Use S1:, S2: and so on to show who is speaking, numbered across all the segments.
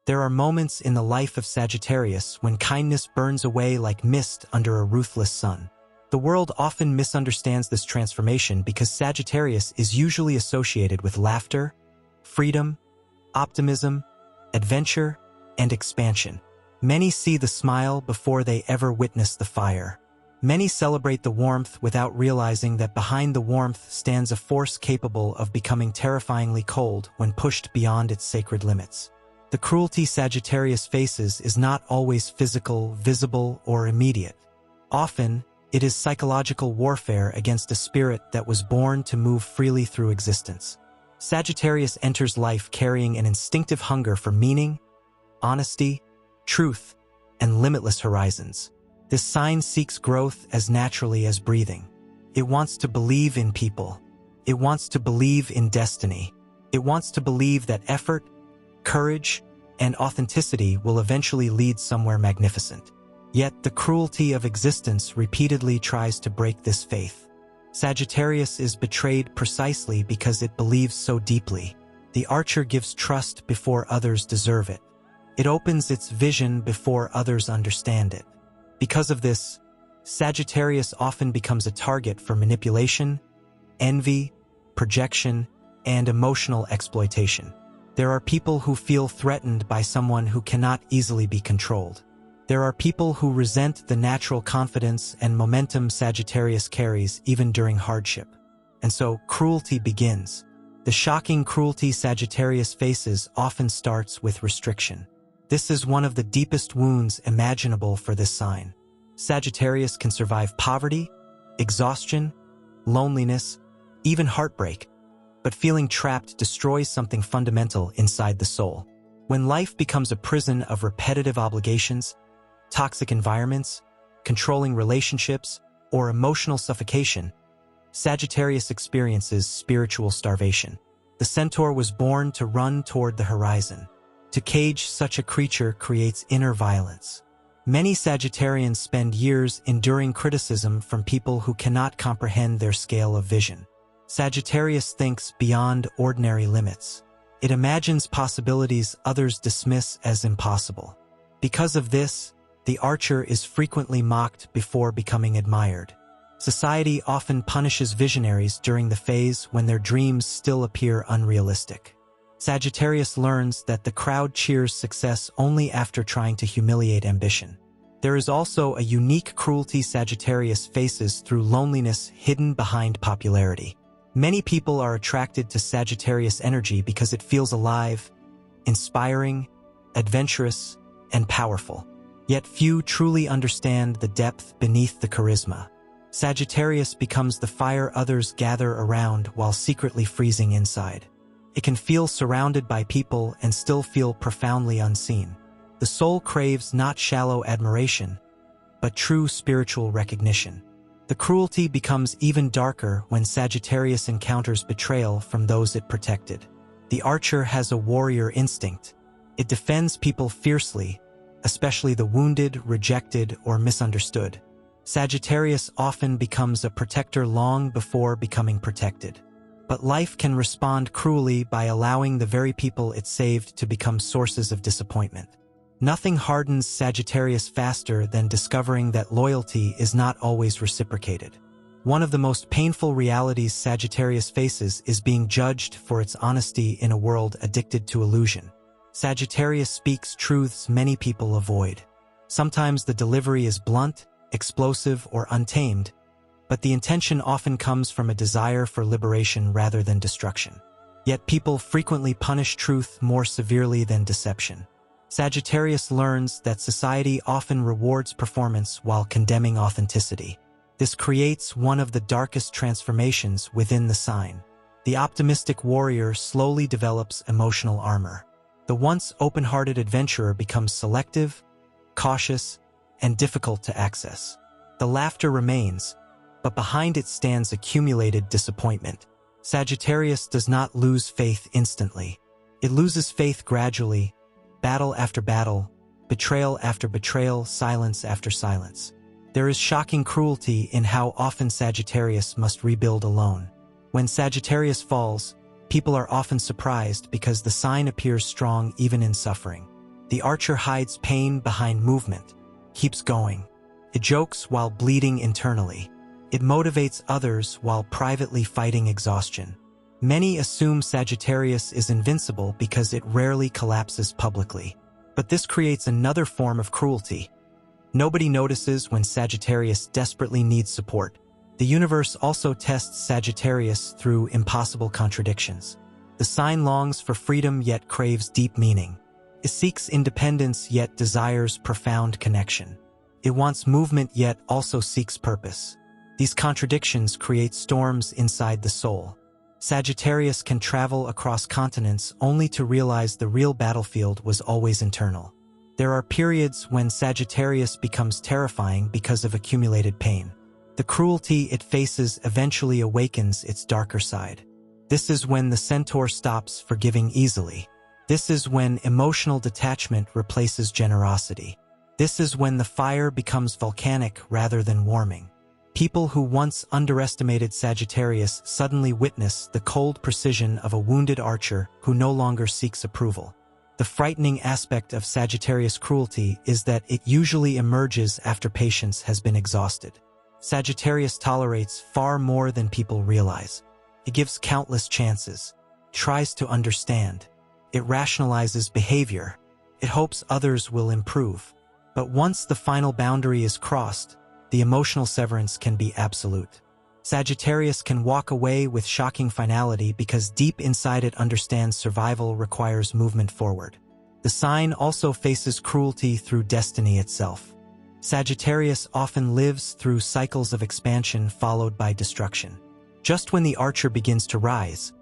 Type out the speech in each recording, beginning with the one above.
S1: There are moments in the life of Sagittarius when kindness burns away like mist under a ruthless sun. The world often misunderstands this transformation because Sagittarius is usually associated with laughter, freedom, optimism, adventure, and expansion. Many see the smile before they ever witness the fire. Many celebrate the warmth without realizing that behind the warmth stands a force capable of becoming terrifyingly cold when pushed beyond its sacred limits. The cruelty Sagittarius faces is not always physical, visible, or immediate. Often, it is psychological warfare against a spirit that was born to move freely through existence. Sagittarius enters life carrying an instinctive hunger for meaning, honesty, truth, and limitless horizons. This sign seeks growth as naturally as breathing. It wants to believe in people. It wants to believe in destiny. It wants to believe that effort, courage, and authenticity will eventually lead somewhere magnificent. Yet the cruelty of existence repeatedly tries to break this faith. Sagittarius is betrayed precisely because it believes so deeply. The archer gives trust before others deserve it. It opens its vision before others understand it. Because of this, Sagittarius often becomes a target for manipulation, envy, projection, and emotional exploitation. There are people who feel threatened by someone who cannot easily be controlled. There are people who resent the natural confidence and momentum Sagittarius carries even during hardship. And so, cruelty begins. The shocking cruelty Sagittarius faces often starts with restriction. This is one of the deepest wounds imaginable for this sign. Sagittarius can survive poverty, exhaustion, loneliness, even heartbreak, but feeling trapped destroys something fundamental inside the soul. When life becomes a prison of repetitive obligations, toxic environments, controlling relationships, or emotional suffocation, Sagittarius experiences spiritual starvation. The centaur was born to run toward the horizon. To cage such a creature creates inner violence. Many Sagittarians spend years enduring criticism from people who cannot comprehend their scale of vision. Sagittarius thinks beyond ordinary limits. It imagines possibilities others dismiss as impossible. Because of this, the archer is frequently mocked before becoming admired. Society often punishes visionaries during the phase when their dreams still appear unrealistic. Sagittarius learns that the crowd cheers success only after trying to humiliate ambition. There is also a unique cruelty Sagittarius faces through loneliness hidden behind popularity. Many people are attracted to Sagittarius energy because it feels alive, inspiring, adventurous, and powerful. Yet few truly understand the depth beneath the charisma. Sagittarius becomes the fire others gather around while secretly freezing inside. It can feel surrounded by people and still feel profoundly unseen. The soul craves not shallow admiration, but true spiritual recognition. The cruelty becomes even darker when Sagittarius encounters betrayal from those it protected. The archer has a warrior instinct. It defends people fiercely, especially the wounded, rejected, or misunderstood. Sagittarius often becomes a protector long before becoming protected. But life can respond cruelly by allowing the very people it saved to become sources of disappointment. Nothing hardens Sagittarius faster than discovering that loyalty is not always reciprocated. One of the most painful realities Sagittarius faces is being judged for its honesty in a world addicted to illusion. Sagittarius speaks truths many people avoid. Sometimes the delivery is blunt, explosive, or untamed, but the intention often comes from a desire for liberation rather than destruction. Yet people frequently punish truth more severely than deception. Sagittarius learns that society often rewards performance while condemning authenticity. This creates one of the darkest transformations within the sign. The optimistic warrior slowly develops emotional armor. The once open-hearted adventurer becomes selective, cautious, and difficult to access. The laughter remains, but behind it stands accumulated disappointment. Sagittarius does not lose faith instantly. It loses faith gradually, battle after battle, betrayal after betrayal, silence after silence. There is shocking cruelty in how often Sagittarius must rebuild alone. When Sagittarius falls, people are often surprised because the sign appears strong even in suffering. The archer hides pain behind movement, keeps going. It jokes while bleeding internally. It motivates others while privately fighting exhaustion. Many assume Sagittarius is invincible because it rarely collapses publicly. But this creates another form of cruelty. Nobody notices when Sagittarius desperately needs support. The universe also tests Sagittarius through impossible contradictions. The sign longs for freedom yet craves deep meaning. It seeks independence yet desires profound connection. It wants movement yet also seeks purpose. These contradictions create storms inside the soul. Sagittarius can travel across continents only to realize the real battlefield was always internal. There are periods when Sagittarius becomes terrifying because of accumulated pain. The cruelty it faces eventually awakens its darker side. This is when the centaur stops forgiving easily. This is when emotional detachment replaces generosity. This is when the fire becomes volcanic rather than warming. People who once underestimated Sagittarius suddenly witness the cold precision of a wounded archer who no longer seeks approval. The frightening aspect of Sagittarius cruelty is that it usually emerges after patience has been exhausted. Sagittarius tolerates far more than people realize. It gives countless chances, tries to understand. It rationalizes behavior. It hopes others will improve. But once the final boundary is crossed, the emotional severance can be absolute. Sagittarius can walk away with shocking finality because deep inside it understands survival requires movement forward. The sign also faces cruelty through destiny itself. Sagittarius often lives through cycles of expansion followed by destruction. Just when the archer begins to rise,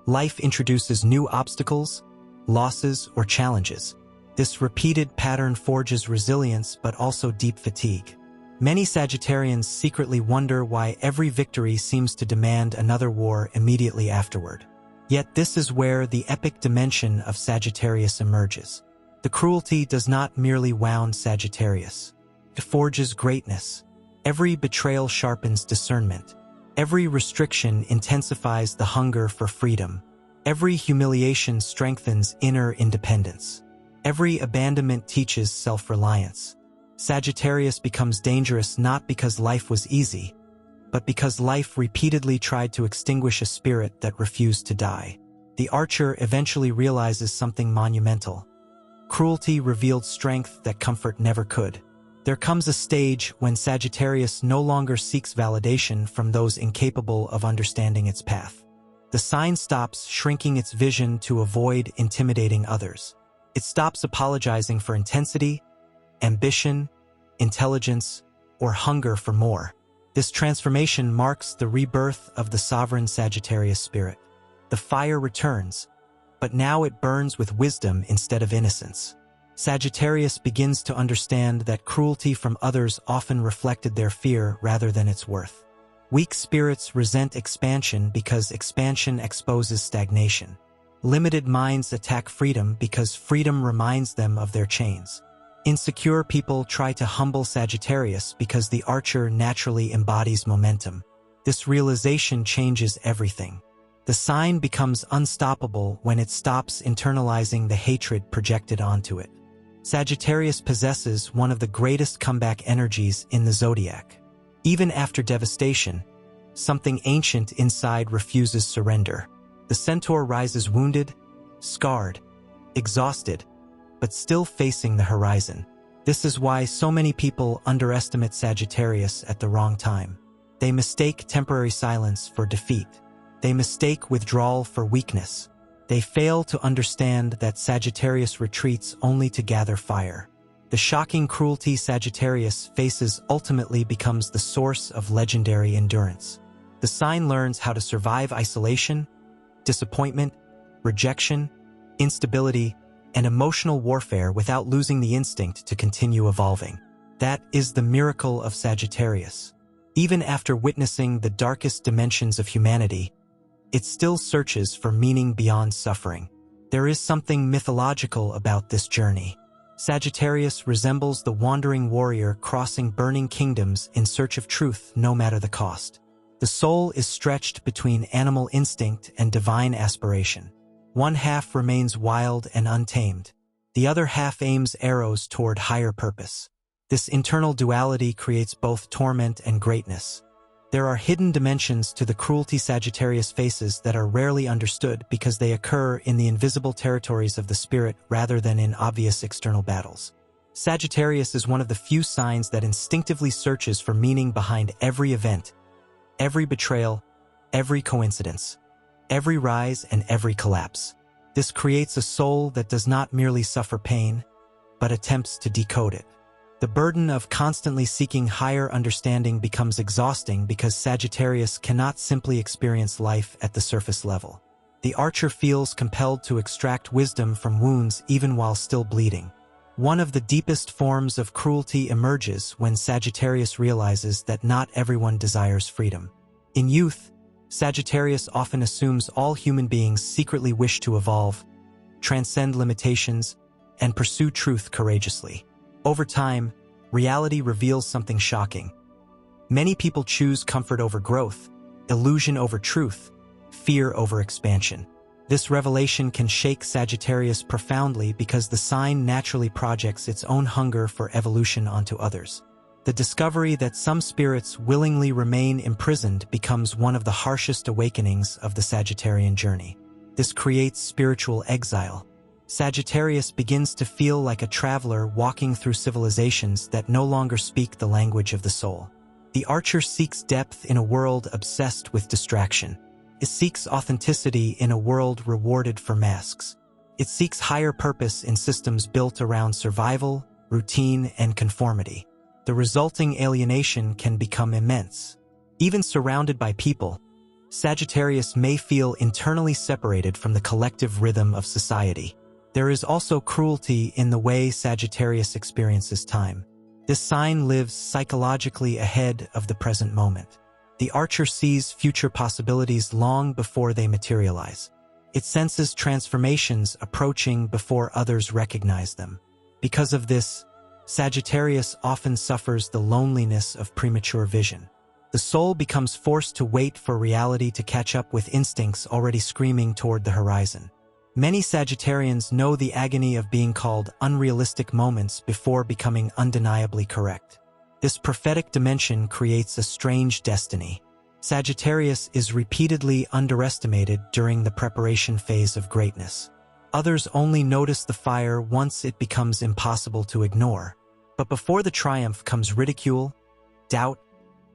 S1: life introduces new obstacles, losses, or challenges. This repeated pattern forges resilience but also deep fatigue. Many Sagittarians secretly wonder why every victory seems to demand another war immediately afterward. Yet this is where the epic dimension of Sagittarius emerges. The cruelty does not merely wound Sagittarius. It forges greatness. Every betrayal sharpens discernment. Every restriction intensifies the hunger for freedom. Every humiliation strengthens inner independence. Every abandonment teaches self-reliance. Sagittarius becomes dangerous not because life was easy, but because life repeatedly tried to extinguish a spirit that refused to die. The archer eventually realizes something monumental. Cruelty revealed strength that comfort never could. There comes a stage when Sagittarius no longer seeks validation from those incapable of understanding its path. The sign stops shrinking its vision to avoid intimidating others. It stops apologizing for intensity, ambition, intelligence, or hunger for more. This transformation marks the rebirth of the sovereign Sagittarius spirit. The fire returns, but now it burns with wisdom instead of innocence. Sagittarius begins to understand that cruelty from others often reflected their fear rather than its worth. Weak spirits resent expansion because expansion exposes stagnation. Limited minds attack freedom because freedom reminds them of their chains. Insecure people try to humble Sagittarius because the archer naturally embodies momentum. This realization changes everything. The sign becomes unstoppable when it stops internalizing the hatred projected onto it. Sagittarius possesses one of the greatest comeback energies in the zodiac. Even after devastation, something ancient inside refuses surrender. The centaur rises wounded, scarred, exhausted, but still facing the horizon. This is why so many people underestimate Sagittarius at the wrong time. They mistake temporary silence for defeat. They mistake withdrawal for weakness. They fail to understand that Sagittarius retreats only to gather fire. The shocking cruelty Sagittarius faces ultimately becomes the source of legendary endurance. The sign learns how to survive isolation, disappointment, rejection, instability, and emotional warfare without losing the instinct to continue evolving. That is the miracle of Sagittarius. Even after witnessing the darkest dimensions of humanity, it still searches for meaning beyond suffering. There is something mythological about this journey. Sagittarius resembles the wandering warrior crossing burning kingdoms in search of truth no matter the cost. The soul is stretched between animal instinct and divine aspiration. One half remains wild and untamed, The other half aims arrows toward higher purpose. This internal duality creates both torment and greatness. There are hidden dimensions to the cruelty Sagittarius faces that are rarely understood because they occur in the invisible territories of the spirit rather than in obvious external battles. Sagittarius is one of the few signs that instinctively searches for meaning behind every event, every betrayal, every coincidence, every rise and every collapse. This creates a soul that does not merely suffer pain, but attempts to decode it. The burden of constantly seeking higher understanding becomes exhausting because Sagittarius cannot simply experience life at the surface level. The archer feels compelled to extract wisdom from wounds even while still bleeding. One of the deepest forms of cruelty emerges when Sagittarius realizes that not everyone desires freedom. In youth, Sagittarius often assumes all human beings secretly wish to evolve, transcend limitations, and pursue truth courageously. Over time, reality reveals something shocking. Many people choose comfort over growth, illusion over truth, fear over expansion. This revelation can shake Sagittarius profoundly because the sign naturally projects its own hunger for evolution onto others. The discovery that some spirits willingly remain imprisoned becomes one of the harshest awakenings of the Sagittarian journey. This creates spiritual exile. Sagittarius begins to feel like a traveler walking through civilizations that no longer speak the language of the soul. The archer seeks depth in a world obsessed with distraction. It seeks authenticity in a world rewarded for masks. It seeks higher purpose in systems built around survival, routine, and conformity. The resulting alienation can become immense. Even surrounded by people, Sagittarius may feel internally separated from the collective rhythm of society. There is also cruelty in the way Sagittarius experiences time. This sign lives psychologically ahead of the present moment. The archer sees future possibilities long before they materialize. It senses transformations approaching before others recognize them. Because of this, Sagittarius often suffers the loneliness of premature vision. The soul becomes forced to wait for reality to catch up with instincts already screaming toward the horizon. Many Sagittarians know the agony of being called unrealistic moments before becoming undeniably correct. This prophetic dimension creates a strange destiny. Sagittarius is repeatedly underestimated during the preparation phase of greatness. Others only notice the fire once it becomes impossible to ignore. But before the triumph comes ridicule, doubt,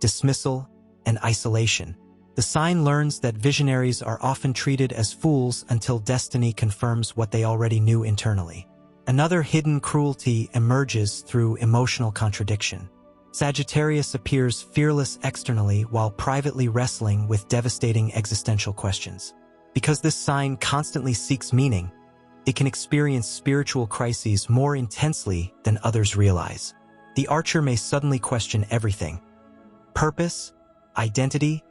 S1: dismissal, and isolation. The sign learns that visionaries are often treated as fools until destiny confirms what they already knew internally. Another hidden cruelty emerges through emotional contradiction. Sagittarius appears fearless externally while privately wrestling with devastating existential questions. Because this sign constantly seeks meaning, it can experience spiritual crises more intensely than others realize. The archer may suddenly question everything: purpose, identity,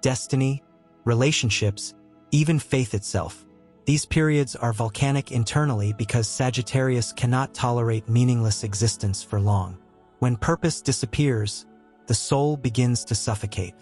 S1: destiny, relationships, even faith itself. These periods are volcanic internally because Sagittarius cannot tolerate meaningless existence for long. When purpose disappears, the soul begins to suffocate.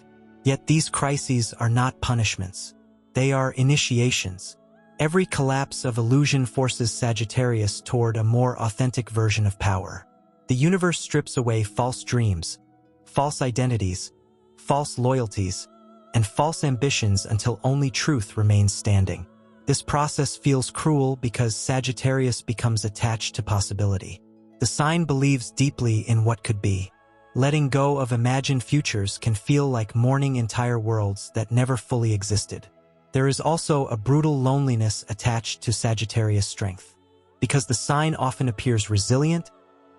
S1: Yet these crises are not punishments. They are initiations. Every collapse of illusion forces Sagittarius toward a more authentic version of power. The universe strips away false dreams, false identities, false loyalties, and false ambitions until only truth remains standing. This process feels cruel because Sagittarius becomes attached to possibility. The sign believes deeply in what could be. Letting go of imagined futures can feel like mourning entire worlds that never fully existed. There is also a brutal loneliness attached to Sagittarius' strength. Because the sign often appears resilient,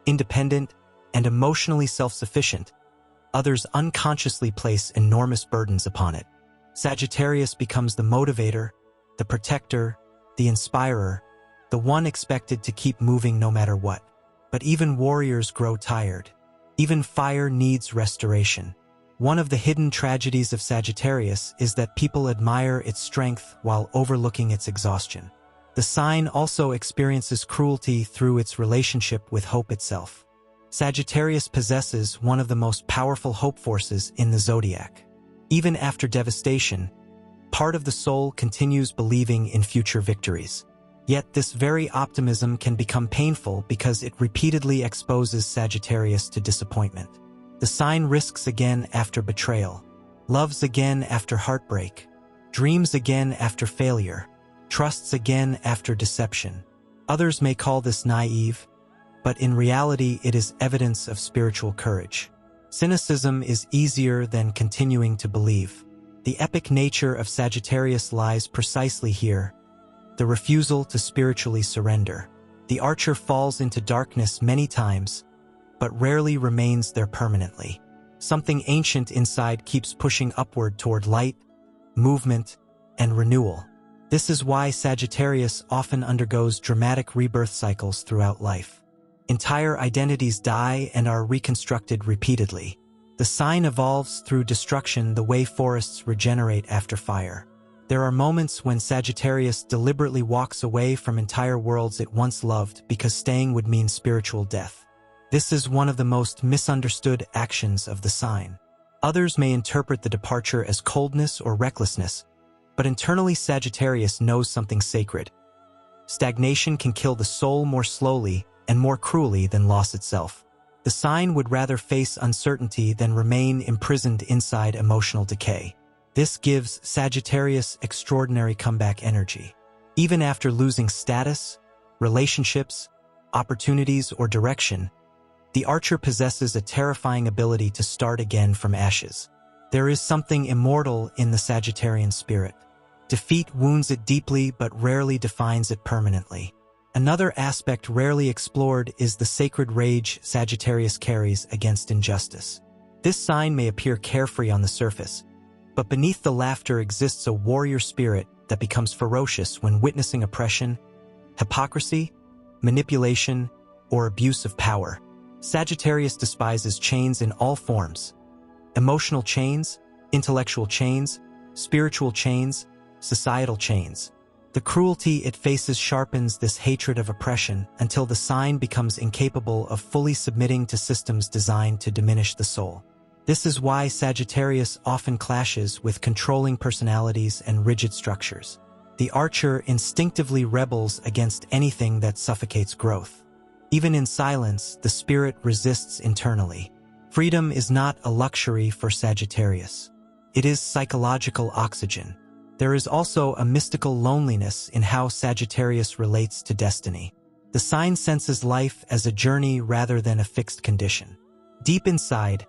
S1: independent, and emotionally self-sufficient, others unconsciously place enormous burdens upon it. Sagittarius becomes the motivator, the protector, the inspirer, the one expected to keep moving no matter what. But even warriors grow tired. Even fire needs restoration. One of the hidden tragedies of Sagittarius is that people admire its strength while overlooking its exhaustion. The sign also experiences cruelty through its relationship with hope itself. Sagittarius possesses one of the most powerful hope forces in the zodiac. Even after devastation, part of the soul continues believing in future victories. Yet this very optimism can become painful because it repeatedly exposes Sagittarius to disappointment. The sign risks again after betrayal, loves again after heartbreak, dreams again after failure, trusts again after deception. Others may call this naive, but in reality it is evidence of spiritual courage. Cynicism is easier than continuing to believe. The epic nature of Sagittarius lies precisely here, the refusal to spiritually surrender. The archer falls into darkness many times, but rarely remains there permanently. Something ancient inside keeps pushing upward toward light, movement, and renewal. This is why Sagittarius often undergoes dramatic rebirth cycles throughout life. Entire identities die and are reconstructed repeatedly. The sign evolves through destruction the way forests regenerate after fire. There are moments when Sagittarius deliberately walks away from entire worlds it once loved because staying would mean spiritual death. This is one of the most misunderstood actions of the sign. Others may interpret the departure as coldness or recklessness, but internally Sagittarius knows something sacred. Stagnation can kill the soul more slowly and more cruelly than loss itself. The sign would rather face uncertainty than remain imprisoned inside emotional decay. This gives Sagittarius extraordinary comeback energy. Even after losing status, relationships, opportunities, or direction, the archer possesses a terrifying ability to start again from ashes. There is something immortal in the Sagittarian spirit. Defeat wounds it deeply but rarely defines it permanently. Another aspect rarely explored is the sacred rage Sagittarius carries against injustice. This sign may appear carefree on the surface, but beneath the laughter exists a warrior spirit that becomes ferocious when witnessing oppression, hypocrisy, manipulation, or abuse of power. Sagittarius despises chains in all forms: emotional chains, intellectual chains, spiritual chains, societal chains. The cruelty it faces sharpens this hatred of oppression until the sign becomes incapable of fully submitting to systems designed to diminish the soul. This is why Sagittarius often clashes with controlling personalities and rigid structures. The archer instinctively rebels against anything that suffocates growth. Even in silence, the spirit resists internally. Freedom is not a luxury for Sagittarius. It is psychological oxygen. There is also a mystical loneliness in how Sagittarius relates to destiny. The sign senses life as a journey rather than a fixed condition. Deep inside,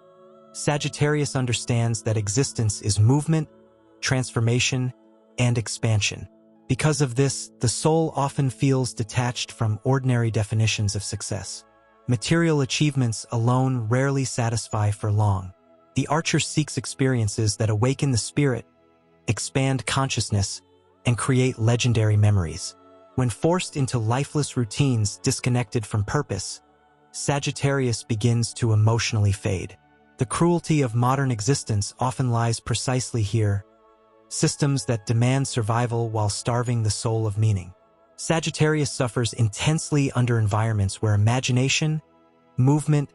S1: Sagittarius understands that existence is movement, transformation, and expansion. Because of this, the soul often feels detached from ordinary definitions of success. Material achievements alone rarely satisfy for long. The archer seeks experiences that awaken the spirit, expand consciousness, and create legendary memories. When forced into lifeless routines disconnected from purpose, Sagittarius begins to emotionally fade. The cruelty of modern existence often lies precisely here: systems that demand survival while starving the soul of meaning. Sagittarius suffers intensely under environments where imagination, movement,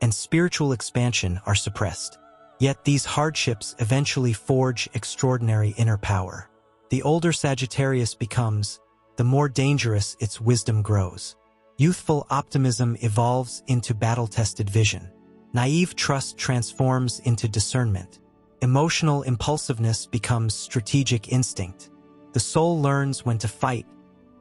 S1: and spiritual expansion are suppressed. Yet these hardships eventually forge extraordinary inner power. The older Sagittarius becomes, the more dangerous its wisdom grows. Youthful optimism evolves into battle-tested vision. Naive trust transforms into discernment. Emotional impulsiveness becomes strategic instinct. The soul learns when to fight,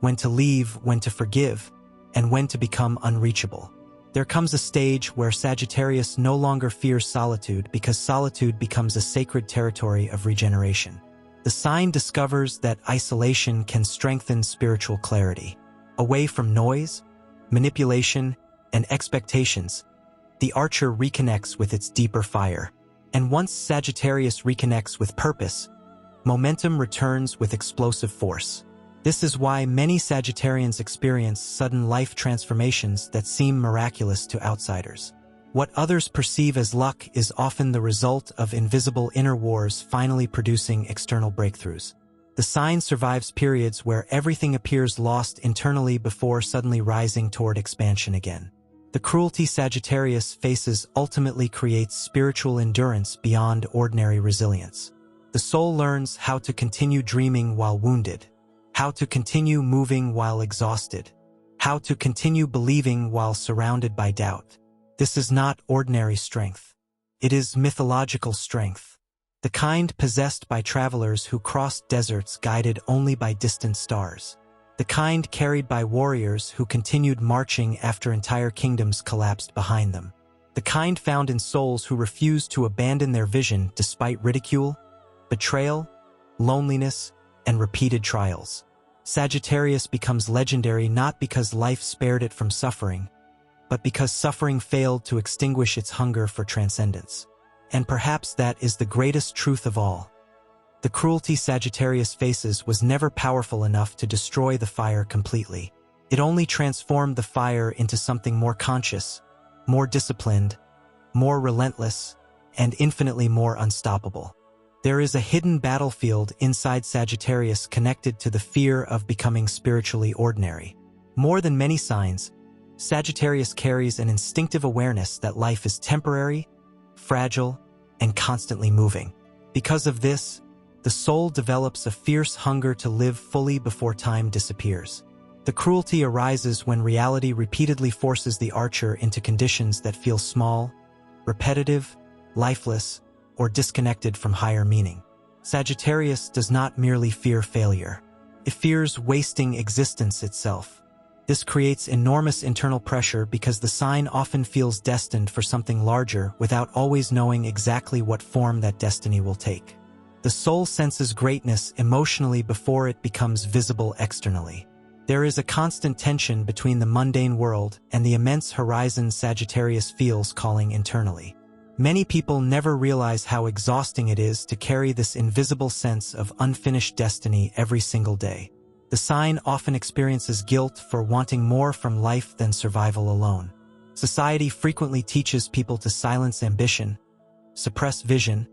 S1: when to leave, when to forgive, and when to become unreachable. There comes a stage where Sagittarius no longer fears solitude because solitude becomes a sacred territory of regeneration. The sign discovers that isolation can strengthen spiritual clarity. Away from noise, manipulation, and expectations, the archer reconnects with its deeper fire. And once Sagittarius reconnects with purpose, momentum returns with explosive force. This is why many Sagittarians experience sudden life transformations that seem miraculous to outsiders. What others perceive as luck is often the result of invisible inner wars finally producing external breakthroughs. The sign survives periods where everything appears lost internally before suddenly rising toward expansion again. The cruelty Sagittarius faces ultimately creates spiritual endurance beyond ordinary resilience. The soul learns how to continue dreaming while wounded, how to continue moving while exhausted, how to continue believing while surrounded by doubt. This is not ordinary strength. It is mythological strength, the kind possessed by travelers who crossed deserts guided only by distant stars, the kind carried by warriors who continued marching after entire kingdoms collapsed behind them, the kind found in souls who refused to abandon their vision despite ridicule, betrayal, loneliness, and repeated trials. Sagittarius becomes legendary not because life spared it from suffering, but because suffering failed to extinguish its hunger for transcendence. And perhaps that is the greatest truth of all. The cruelty Sagittarius faces was never powerful enough to destroy the fire completely. It only transformed the fire into something more conscious, more disciplined, more relentless, and infinitely more unstoppable. There is a hidden battlefield inside Sagittarius connected to the fear of becoming spiritually ordinary. More than many signs, Sagittarius carries an instinctive awareness that life is temporary, fragile, and constantly moving. Because of this, the soul develops a fierce hunger to live fully before time disappears. The cruelty arises when reality repeatedly forces the archer into conditions that feel small, repetitive, lifeless, or disconnected from higher meaning. Sagittarius does not merely fear failure. It fears wasting existence itself. This creates enormous internal pressure because the sign often feels destined for something larger without always knowing exactly what form that destiny will take. The soul senses greatness emotionally before it becomes visible externally. There is a constant tension between the mundane world and the immense horizon Sagittarius feels calling internally. Many people never realize how exhausting it is to carry this invisible sense of unfinished destiny every single day. The sign often experiences guilt for wanting more from life than survival alone. Society frequently teaches people to silence ambition, suppress vision,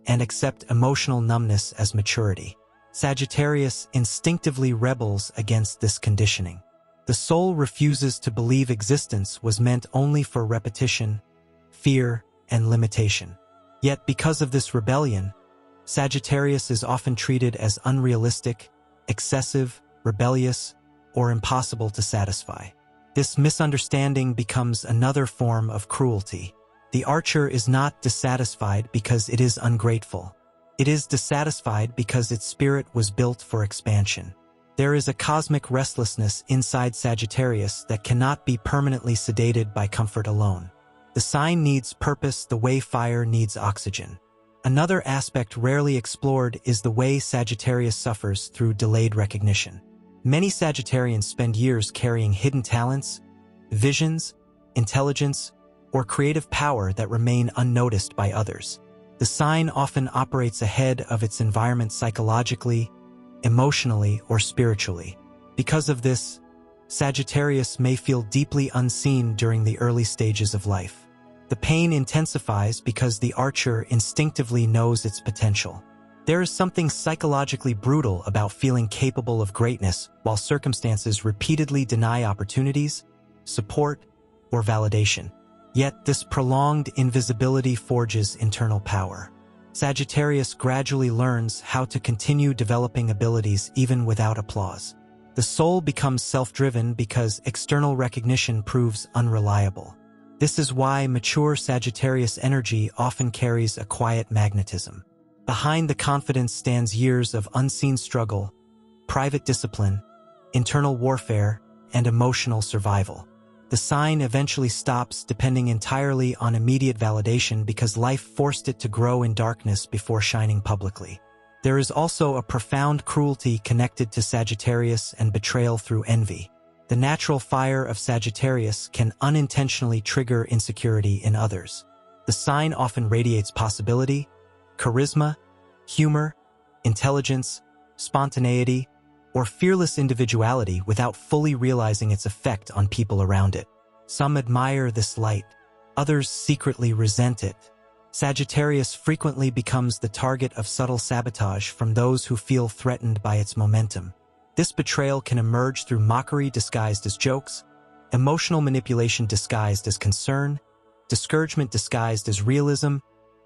S1: and accept emotional numbness as maturity. Sagittarius instinctively rebels against this conditioning. The soul refuses to believe existence was meant only for repetition, fear, and limitation. Yet because of this rebellion, Sagittarius is often treated as unrealistic, excessive, rebellious, or impossible to satisfy. This misunderstanding becomes another form of cruelty. The archer is not dissatisfied because it is ungrateful. It is dissatisfied because its spirit was built for expansion. There is a cosmic restlessness inside Sagittarius that cannot be permanently sedated by comfort alone. The sign needs purpose the way fire needs oxygen. Another aspect rarely explored is the way Sagittarius suffers through delayed recognition. Many Sagittarians spend years carrying hidden talents, visions, intelligence, or creative power that remain unnoticed by others. The sign often operates ahead of its environment psychologically, emotionally, or spiritually. Because of this, Sagittarius may feel deeply unseen during the early stages of life. The pain intensifies because the archer instinctively knows its potential. There is something psychologically brutal about feeling capable of greatness while circumstances repeatedly deny opportunities, support, or validation. Yet this prolonged invisibility forges internal power. Sagittarius gradually learns how to continue developing abilities even without applause. The soul becomes self-driven because external recognition proves unreliable. This is why mature Sagittarius energy often carries a quiet magnetism. Behind the confidence stands years of unseen struggle, private discipline, internal warfare, and emotional survival. The sign eventually stops depending entirely on immediate validation because life forced it to grow in darkness before shining publicly. There is also a profound cruelty connected to Sagittarius and betrayal through envy. The natural fire of Sagittarius can unintentionally trigger insecurity in others. The sign often radiates possibility, charisma, humor, intelligence, spontaneity, or fearless individuality without fully realizing its effect on people around it. Some admire this light, others secretly resent it. Sagittarius frequently becomes the target of subtle sabotage from those who feel threatened by its momentum. This betrayal can emerge through mockery disguised as jokes, emotional manipulation disguised as concern, discouragement disguised as realism,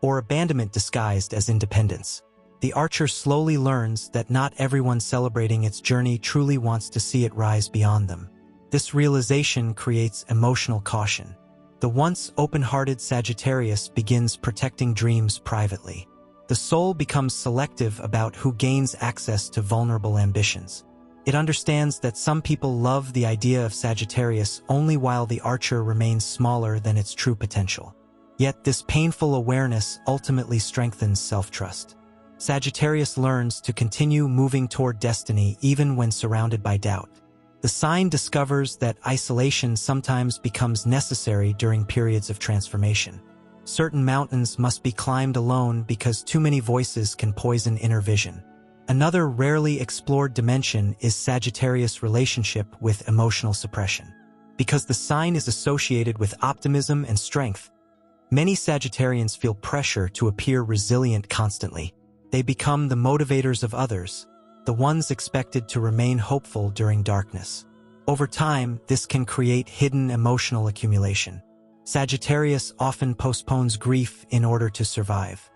S1: or abandonment disguised as independence. The archer slowly learns that not everyone celebrating its journey truly wants to see it rise beyond them. This realization creates emotional caution. The once open-hearted Sagittarius begins protecting dreams privately. The soul becomes selective about who gains access to vulnerable ambitions. It understands that some people love the idea of Sagittarius only while the archer remains smaller than its true potential. Yet this painful awareness ultimately strengthens self-trust. Sagittarius learns to continue moving toward destiny even when surrounded by doubt. The sign discovers that isolation sometimes becomes necessary during periods of transformation. Certain mountains must be climbed alone because too many voices can poison inner vision. Another rarely explored dimension is Sagittarius' relationship with emotional suppression. Because the sign is associated with optimism and strength, many Sagittarians feel pressure to appear resilient constantly. They become the motivators of others, the ones expected to remain hopeful during darkness. Over time, this can create hidden emotional accumulation. Sagittarius often postpones grief in order to survive.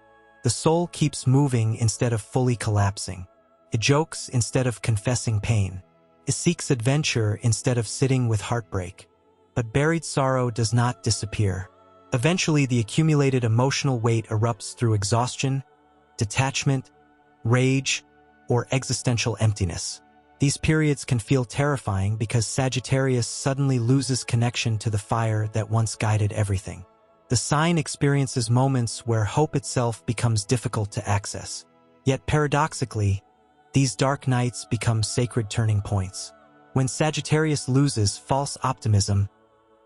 S1: The soul keeps moving instead of fully collapsing. It jokes instead of confessing pain. It seeks adventure instead of sitting with heartbreak. But buried sorrow does not disappear. Eventually, the accumulated emotional weight erupts through exhaustion, detachment, rage, or existential emptiness. These periods can feel terrifying because Sagittarius suddenly loses connection to the fire that once guided everything. The sign experiences moments where hope itself becomes difficult to access. Yet paradoxically, these dark nights become sacred turning points. When Sagittarius loses false optimism,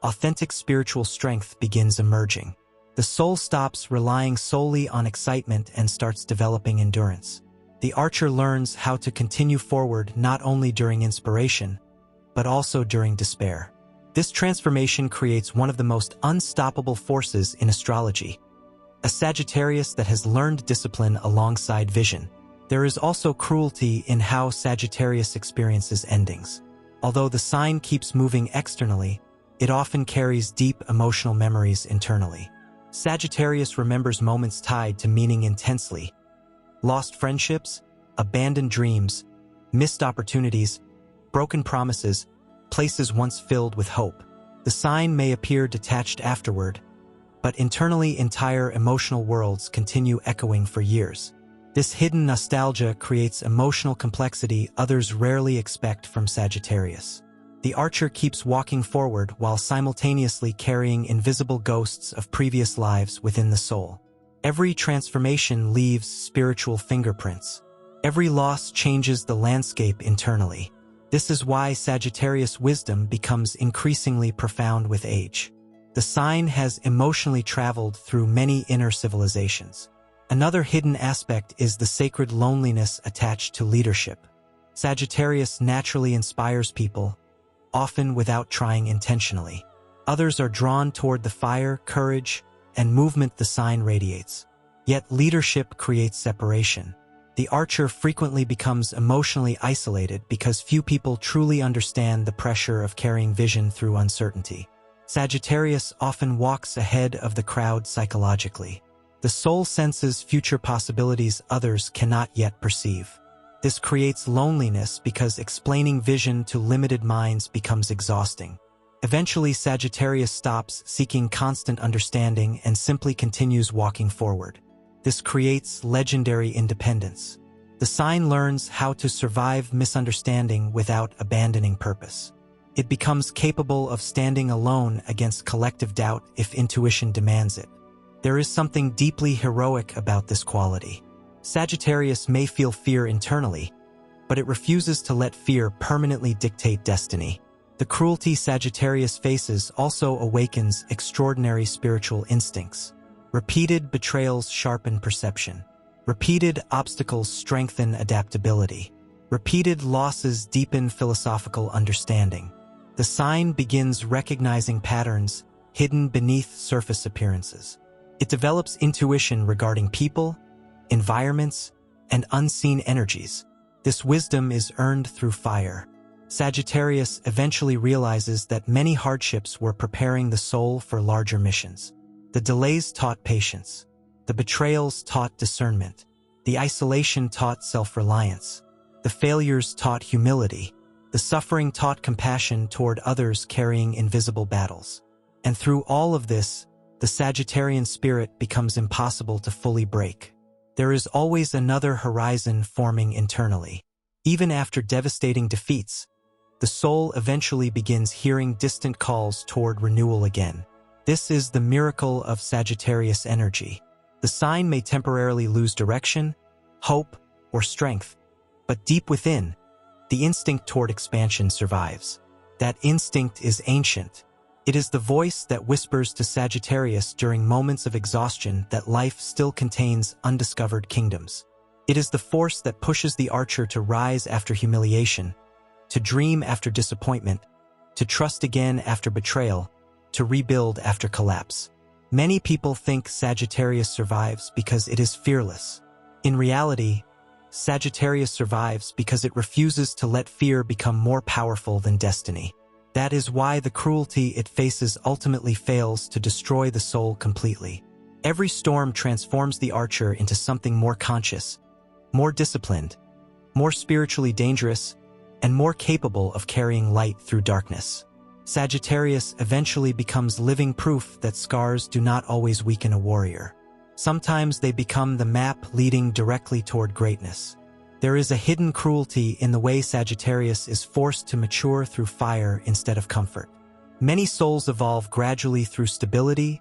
S1: authentic spiritual strength begins emerging. The soul stops relying solely on excitement and starts developing endurance. The archer learns how to continue forward not only during inspiration, but also during despair. This transformation creates one of the most unstoppable forces in astrology, a Sagittarius that has learned discipline alongside vision. There is also cruelty in how Sagittarius experiences endings. Although the sign keeps moving externally, it often carries deep emotional memories internally. Sagittarius remembers moments tied to meaning intensely. Lost friendships, abandoned dreams, missed opportunities, broken promises, places once filled with hope. The sign may appear detached afterward, but internally entire emotional worlds continue echoing for years. This hidden nostalgia creates emotional complexity others rarely expect from Sagittarius. The archer keeps walking forward while simultaneously carrying invisible ghosts of previous lives within the soul. Every transformation leaves spiritual fingerprints. Every loss changes the landscape internally. This is why Sagittarius wisdom becomes increasingly profound with age. The sign has emotionally traveled through many inner civilizations. Another hidden aspect is the sacred loneliness attached to leadership. Sagittarius naturally inspires people, often without trying intentionally. Others are drawn toward the fire, courage, and movement the sign radiates. Yet leadership creates separation. The archer frequently becomes emotionally isolated because few people truly understand the pressure of carrying vision through uncertainty. Sagittarius often walks ahead of the crowd psychologically. The soul senses future possibilities others cannot yet perceive. This creates loneliness because explaining vision to limited minds becomes exhausting. Eventually, Sagittarius stops seeking constant understanding and simply continues walking forward. This creates legendary independence. The sign learns how to survive misunderstanding without abandoning purpose. It becomes capable of standing alone against collective doubt if intuition demands it. There is something deeply heroic about this quality. Sagittarius may feel fear internally, but it refuses to let fear permanently dictate destiny. The cruelty Sagittarius faces also awakens extraordinary spiritual instincts. Repeated betrayals sharpen perception. Repeated obstacles strengthen adaptability. Repeated losses deepen philosophical understanding. The sign begins recognizing patterns hidden beneath surface appearances. It develops intuition regarding people, environments, and unseen energies. This wisdom is earned through fire. Sagittarius eventually realizes that many hardships were preparing the soul for larger missions. The delays taught patience. The betrayals taught discernment. The isolation taught self-reliance. The failures taught humility. The suffering taught compassion toward others carrying invisible battles. And through all of this, the Sagittarian spirit becomes impossible to fully break. There is always another horizon forming internally. Even after devastating defeats, the soul eventually begins hearing distant calls toward renewal again. This is the miracle of Sagittarius energy. The sign may temporarily lose direction, hope, or strength, but deep within, the instinct toward expansion survives. That instinct is ancient. It is the voice that whispers to Sagittarius during moments of exhaustion that life still contains undiscovered kingdoms. It is the force that pushes the archer to rise after humiliation, to dream after disappointment, to trust again after betrayal, to rebuild after collapse. Many people think Sagittarius survives because it is fearless. In reality, Sagittarius survives because it refuses to let fear become more powerful than destiny. That is why the cruelty it faces ultimately fails to destroy the soul completely. Every storm transforms the archer into something more conscious, more disciplined, more spiritually dangerous, and more capable of carrying light through darkness. Sagittarius eventually becomes living proof that scars do not always weaken a warrior. Sometimes they become the map leading directly toward greatness. There is a hidden cruelty in the way Sagittarius is forced to mature through fire instead of comfort. Many souls evolve gradually through stability,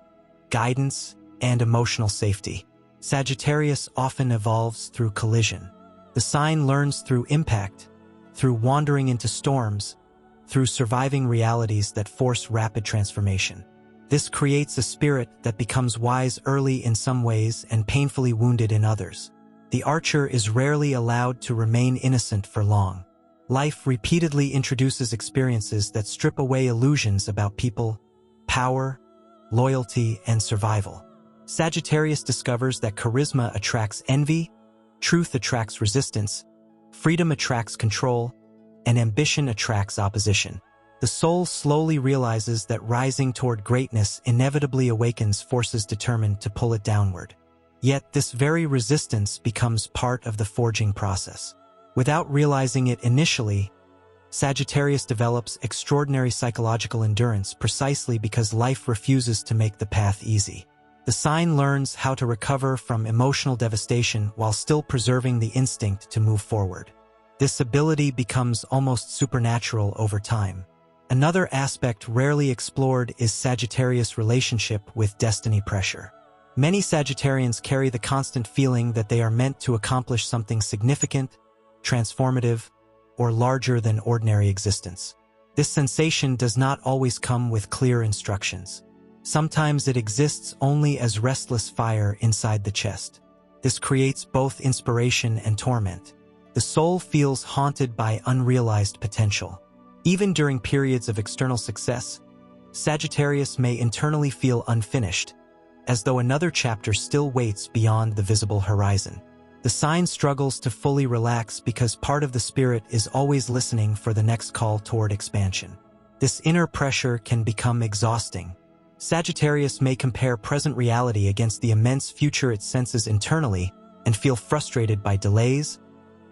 S1: guidance, and emotional safety. Sagittarius often evolves through collision. The sign learns through impact, through wandering into storms, through surviving realities that force rapid transformation. This creates a spirit that becomes wise early in some ways and painfully wounded in others. The archer is rarely allowed to remain innocent for long. Life repeatedly introduces experiences that strip away illusions about people, power, loyalty, and survival. Sagittarius discovers that charisma attracts envy, truth attracts resistance, freedom attracts control, and ambition attracts opposition. The soul slowly realizes that rising toward greatness inevitably awakens forces determined to pull it downward. Yet this very resistance becomes part of the forging process. Without realizing it initially, Sagittarius develops extraordinary psychological endurance precisely because life refuses to make the path easy. The sign learns how to recover from emotional devastation while still preserving the instinct to move forward. This ability becomes almost supernatural over time. Another aspect rarely explored is Sagittarius' relationship with destiny pressure. Many Sagittarians carry the constant feeling that they are meant to accomplish something significant, transformative, or larger than ordinary existence. This sensation does not always come with clear instructions. Sometimes it exists only as restless fire inside the chest. This creates both inspiration and torment. The soul feels haunted by unrealized potential. Even during periods of external success, Sagittarius may internally feel unfinished, as though another chapter still waits beyond the visible horizon. The sign struggles to fully relax because part of the spirit is always listening for the next call toward expansion. This inner pressure can become exhausting. Sagittarius may compare present reality against the immense future it senses internally and feel frustrated by delays,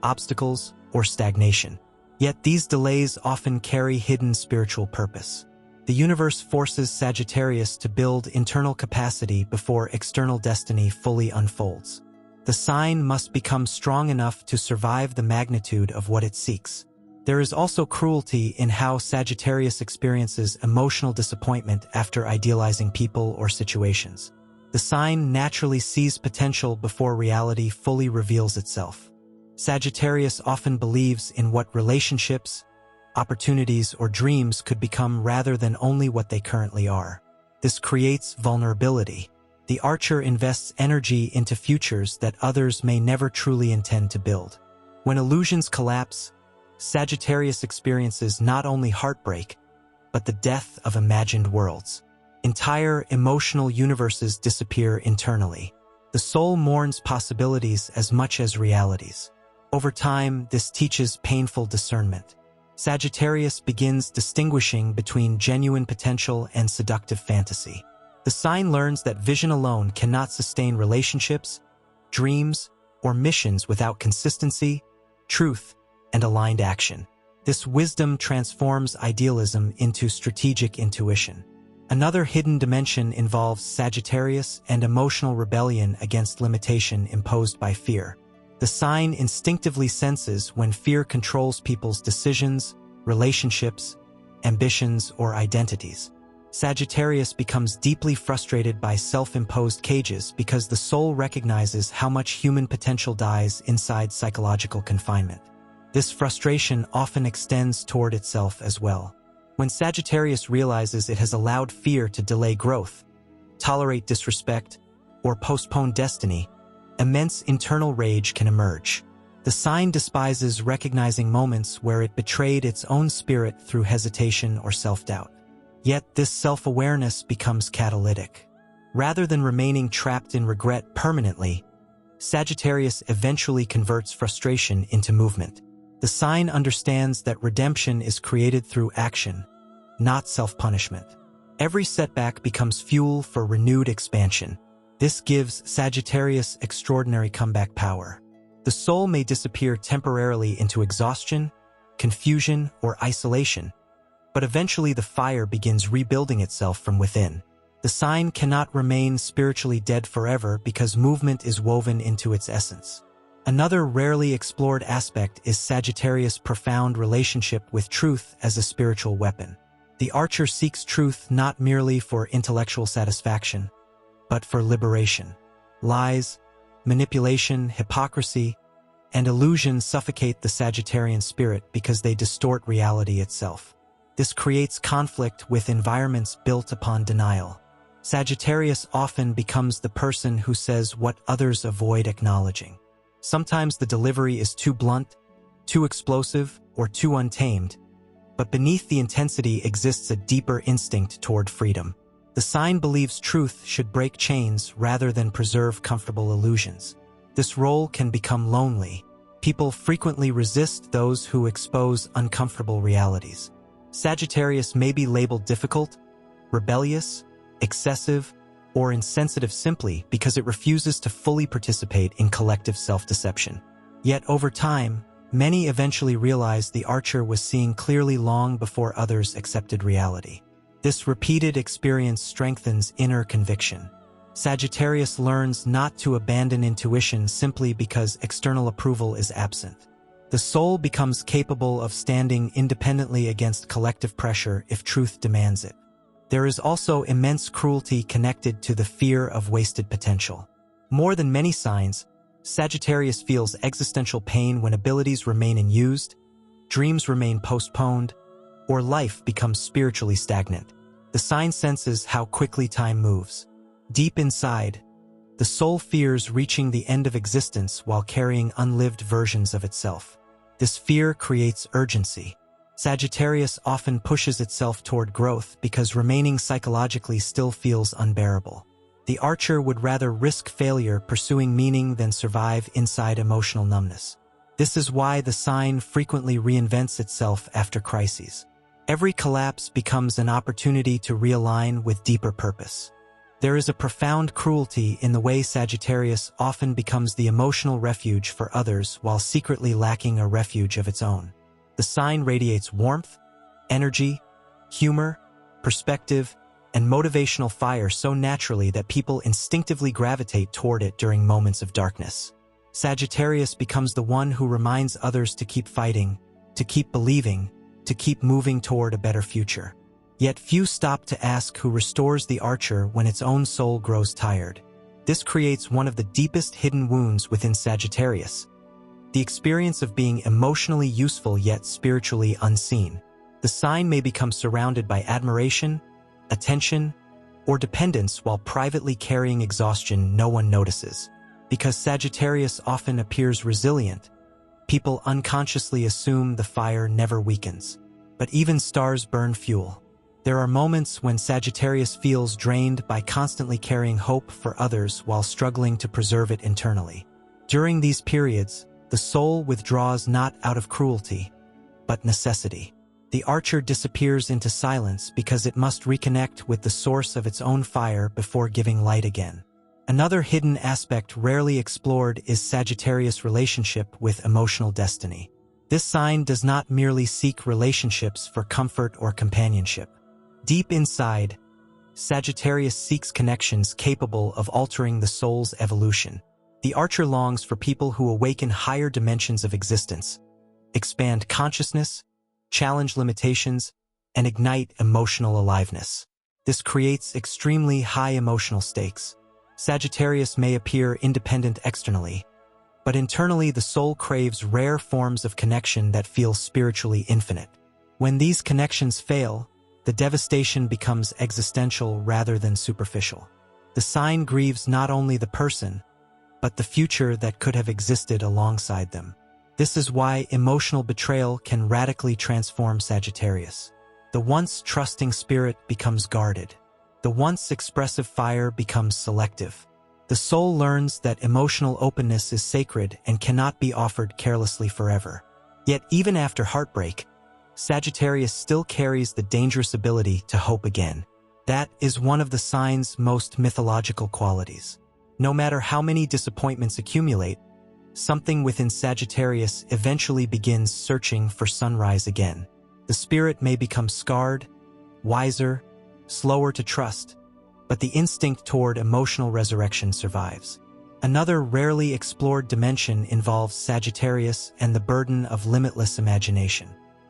S1: obstacles, or stagnation. Yet these delays often carry hidden spiritual purpose. The universe forces Sagittarius to build internal capacity before external destiny fully unfolds. The sign must become strong enough to survive the magnitude of what it seeks. There is also cruelty in how Sagittarius experiences emotional disappointment after idealizing people or situations. The sign naturally sees potential before reality fully reveals itself. Sagittarius often believes in what relationships, opportunities, or dreams could become rather than only what they currently are. This creates vulnerability. The archer invests energy into futures that others may never truly intend to build. When illusions collapse, Sagittarius experiences not only heartbreak, but the death of imagined worlds. Entire emotional universes disappear internally. The soul mourns possibilities as much as realities. Over time, this teaches painful discernment. Sagittarius begins distinguishing between genuine potential and seductive fantasy. The sign learns that vision alone cannot sustain relationships, dreams, or missions without consistency, truth, and aligned action. This wisdom transforms idealism into strategic intuition. Another hidden dimension involves Sagittarius and emotional rebellion against limitation imposed by fear. The sign instinctively senses when fear controls people's decisions, relationships, ambitions, or identities. Sagittarius becomes deeply frustrated by self-imposed cages because the soul recognizes how much human potential dies inside psychological confinement. This frustration often extends toward itself as well. When Sagittarius realizes it has allowed fear to delay growth, tolerate disrespect, or postpone destiny, immense internal rage can emerge. The sign despises recognizing moments where it betrayed its own spirit through hesitation or self-doubt. Yet this self-awareness becomes catalytic. Rather than remaining trapped in regret permanently, Sagittarius eventually converts frustration into movement. The sign understands that redemption is created through action, not self-punishment. Every setback becomes fuel for renewed expansion. This gives Sagittarius extraordinary comeback power. The soul may disappear temporarily into exhaustion, confusion, or isolation, but eventually the fire begins rebuilding itself from within. The sign cannot remain spiritually dead forever because movement is woven into its essence. Another rarely explored aspect is Sagittarius' profound relationship with truth as a spiritual weapon. The archer seeks truth not merely for intellectual satisfaction, but for liberation. Lies, manipulation, hypocrisy, and illusion suffocate the Sagittarian spirit because they distort reality itself. This creates conflict with environments built upon denial. Sagittarius often becomes the person who says what others avoid acknowledging. Sometimes the delivery is too blunt, too explosive, or too untamed, but beneath the intensity exists a deeper instinct toward freedom. The sign believes truth should break chains rather than preserve comfortable illusions. This role can become lonely. People frequently resist those who expose uncomfortable realities. Sagittarius may be labeled difficult, rebellious, excessive, or insensitive simply because it refuses to fully participate in collective self-deception. Yet over time, many eventually realize the archer was seeing clearly long before others accepted reality. This repeated experience strengthens inner conviction. Sagittarius learns not to abandon intuition simply because external approval is absent. The soul becomes capable of standing independently against collective pressure if truth demands it. There is also immense cruelty connected to the fear of wasted potential. More than many signs, Sagittarius feels existential pain when abilities remain unused, dreams remain postponed, or life becomes spiritually stagnant. The sign senses how quickly time moves. Deep inside, the soul fears reaching the end of existence while carrying unlived versions of itself. This fear creates urgency. Sagittarius often pushes itself toward growth because remaining psychologically still feels unbearable. The archer would rather risk failure pursuing meaning than survive inside emotional numbness. This is why the sign frequently reinvents itself after crises. Every collapse becomes an opportunity to realign with deeper purpose. There is a profound cruelty in the way Sagittarius often becomes the emotional refuge for others while secretly lacking a refuge of its own. The sign radiates warmth, energy, humor, perspective, and motivational fire so naturally that people instinctively gravitate toward it during moments of darkness. Sagittarius becomes the one who reminds others to keep fighting, to keep believing, to keep moving toward a better future. Yet few stop to ask who restores the archer when its own soul grows tired. This creates one of the deepest hidden wounds within Sagittarius: the experience of being emotionally useful yet spiritually unseen. The sign may become surrounded by admiration, attention, or dependence while privately carrying exhaustion no one notices. Because Sagittarius often appears resilient, people unconsciously assume the fire never weakens. But even stars burn fuel. There are moments when Sagittarius feels drained by constantly carrying hope for others while struggling to preserve it internally. During these periods, the soul withdraws not out of cruelty, but necessity. The archer disappears into silence because it must reconnect with the source of its own fire before giving light again. Another hidden aspect rarely explored is Sagittarius' relationship with emotional destiny. This sign does not merely seek relationships for comfort or companionship. Deep inside, Sagittarius seeks connections capable of altering the soul's evolution. The Archer longs for people who awaken higher dimensions of existence, expand consciousness, challenge limitations, and ignite emotional aliveness. This creates extremely high emotional stakes. Sagittarius may appear independent externally, but internally the soul craves rare forms of connection that feel spiritually infinite. When these connections fail, the devastation becomes existential rather than superficial. The sign grieves not only the person, but the future that could have existed alongside them. This is why emotional betrayal can radically transform Sagittarius. The once trusting spirit becomes guarded. The once expressive fire becomes selective. The soul learns that emotional openness is sacred and cannot be offered carelessly forever. Yet even after heartbreak, Sagittarius still carries the dangerous ability to hope again. That is one of the sign's most mythological qualities. No matter how many disappointments accumulate, something within Sagittarius eventually begins searching for sunrise again. The spirit may become scarred, wiser, slower to trust, but the instinct toward emotional resurrection survives. Another rarely explored dimension involves Sagittarius and the burden of limitless imagination.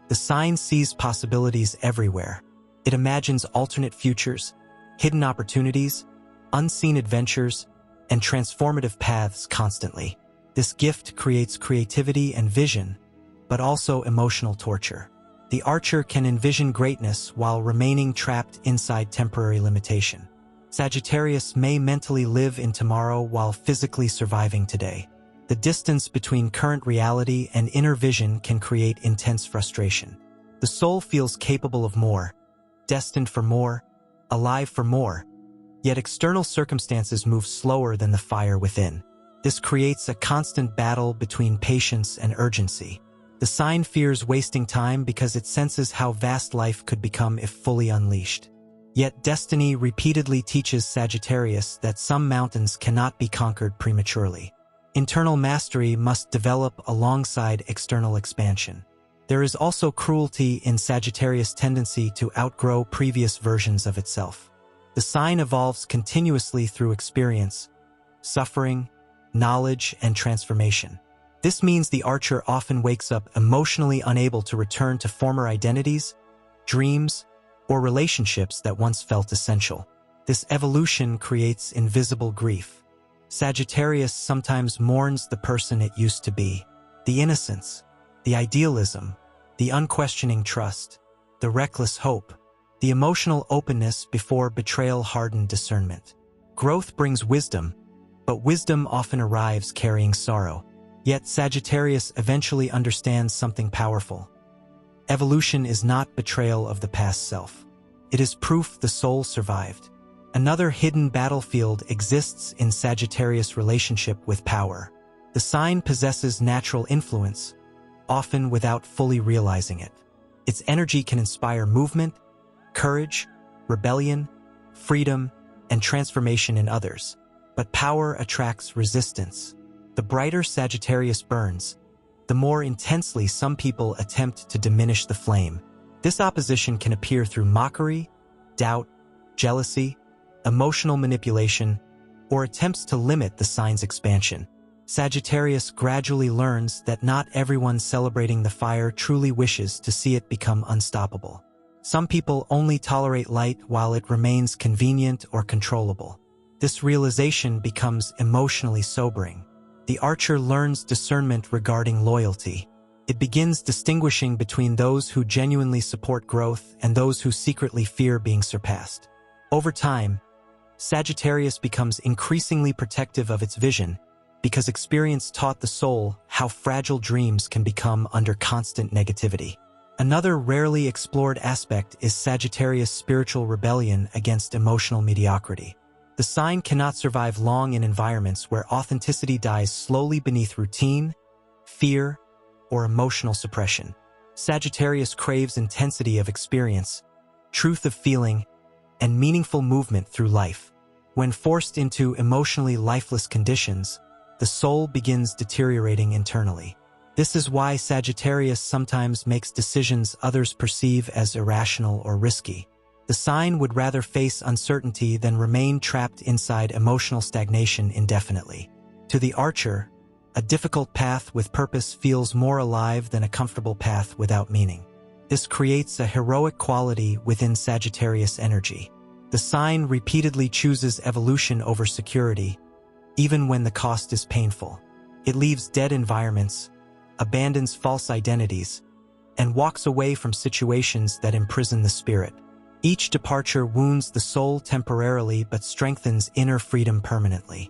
S1: The sign sees possibilities everywhere. It imagines alternate futures, hidden opportunities, unseen adventures, and transformative paths constantly. This gift creates creativity and vision, but also emotional torture. The Archer can envision greatness while remaining trapped inside temporary limitation. Sagittarius may mentally live in tomorrow while physically surviving today. The distance between current reality and inner vision can create intense frustration. The soul feels capable of more, destined for more, alive for more, yet external circumstances move slower than the fire within. This creates a constant battle between patience and urgency. The sign fears wasting time because it senses how vast life could become if fully unleashed. Yet destiny repeatedly teaches Sagittarius that some mountains cannot be conquered prematurely. Internal mastery must develop alongside external expansion. There is also cruelty in Sagittarius' tendency to outgrow previous versions of itself. The sign evolves continuously through experience, suffering, knowledge, and transformation. This means the Archer often wakes up emotionally unable to return to former identities, dreams, or relationships that once felt essential. This evolution creates invisible grief. Sagittarius sometimes mourns the person it used to be, the innocence, the idealism, the unquestioning trust, the reckless hope, the emotional openness before betrayal-hardened discernment. Growth brings wisdom, but wisdom often arrives carrying sorrow. Yet Sagittarius eventually understands something powerful. Evolution is not betrayal of the past self. It is proof the soul survived. Another hidden battlefield exists in Sagittarius' relationship with power. The sign possesses natural influence, often without fully realizing it. Its energy can inspire movement, courage, rebellion, freedom, and transformation in others. But power attracts resistance. The brighter Sagittarius burns, the more intensely some people attempt to diminish the flame. This opposition can appear through mockery, doubt, jealousy, emotional manipulation, or attempts to limit the sign's expansion. Sagittarius gradually learns that not everyone celebrating the fire truly wishes to see it become unstoppable. Some people only tolerate light while it remains convenient or controllable. This realization becomes emotionally sobering. The Archer learns discernment regarding loyalty. It begins distinguishing between those who genuinely support growth and those who secretly fear being surpassed. Over time, Sagittarius becomes increasingly protective of its vision because experience taught the soul how fragile dreams can become under constant negativity. Another rarely explored aspect is Sagittarius' spiritual rebellion against emotional mediocrity. The sign cannot survive long in environments where authenticity dies slowly beneath routine, fear, or emotional suppression. Sagittarius craves intensity of experience, truth of feeling, and meaningful movement through life. When forced into emotionally lifeless conditions, the soul begins deteriorating internally. This is why Sagittarius sometimes makes decisions others perceive as irrational or risky. The sign would rather face uncertainty than remain trapped inside emotional stagnation indefinitely. To the Archer, a difficult path with purpose feels more alive than a comfortable path without meaning. This creates a heroic quality within Sagittarius energy. The sign repeatedly chooses evolution over security, even when the cost is painful. It leaves dead environments, abandons false identities, and walks away from situations that imprison the spirit. Each departure wounds the soul temporarily but strengthens inner freedom permanently.